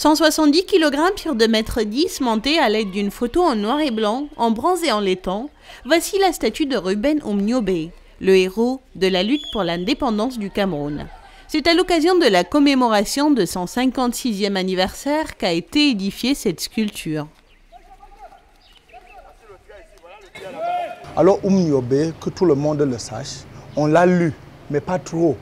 170 kg sur 2,10 m montés à l'aide d'une photo en noir et blanc, en bronze et en laiton, voici la statue de Ruben Umniobe, le héros de la lutte pour l'indépendance du Cameroun. C'est à l'occasion de la commémoration de son 56e anniversaire qu'a été édifiée cette sculpture. Alors Umniobe, que tout le monde le sache, on l'a lu, mais pas trop.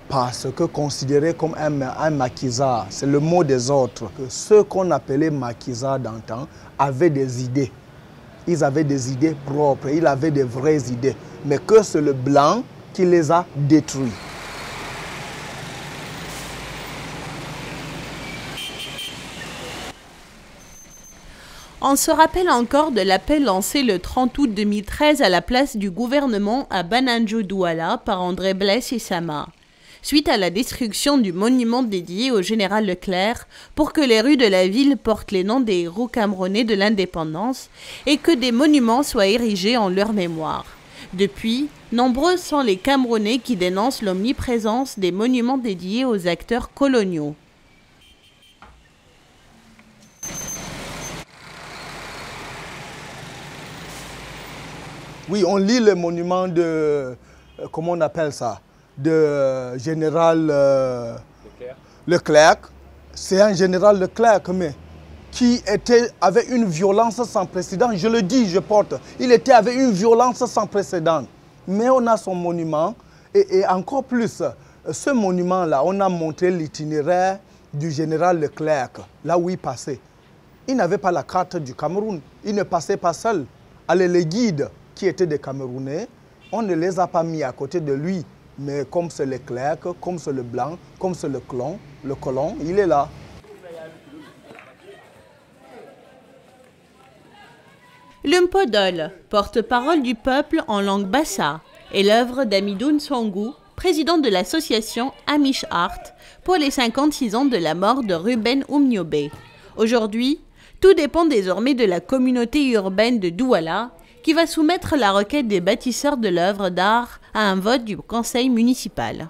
Parce que considéré comme un maquisard, c'est le mot des autres. Ceux qu'on appelait maquisards d'antan avaient des idées. Ils avaient des idées propres, ils avaient des vraies idées. Mais que c'est le blanc qui les a détruits. On se rappelle encore de l'appel lancé le 30 août 2013 à la place du gouvernement à Bananjo-Douala par André Blaise et Sama, suite à la destruction du monument dédié au général Leclerc pour que les rues de la ville portent les noms des héros camerounais de l'indépendance et que des monuments soient érigés en leur mémoire. Depuis, nombreux sont les Camerounais qui dénoncent l'omniprésence des monuments dédiés aux acteurs coloniaux. Oui, on lit les monuments de, comment on appelle ça, de général Leclerc. C'est un général Leclerc, mais qui avait une violence sans précédent. Je le dis, je porte. Il était avec une violence sans précédent. Mais on a son monument et encore plus, ce monument-là, on a montré l'itinéraire du général Leclerc, là où il passait. Il n'avait pas la carte du Cameroun. Il ne passait pas seul. Allez, les guides qui étaient des Camerounais, on ne les a pas mis à côté de lui. Mais comme c'est Leclerc, comme c'est le blanc, comme c'est le colon, il est là. L'Umpodol, porte-parole du peuple en langue bassa, est l'œuvre d'Amidou Nsongo, président de l'association Amish Art, pour les 56 ans de la mort de Ruben Umniobe. Aujourd'hui, tout dépend désormais de la communauté urbaine de Douala, qui va soumettre la requête des bâtisseurs de l'œuvre d'art à un vote du conseil municipal.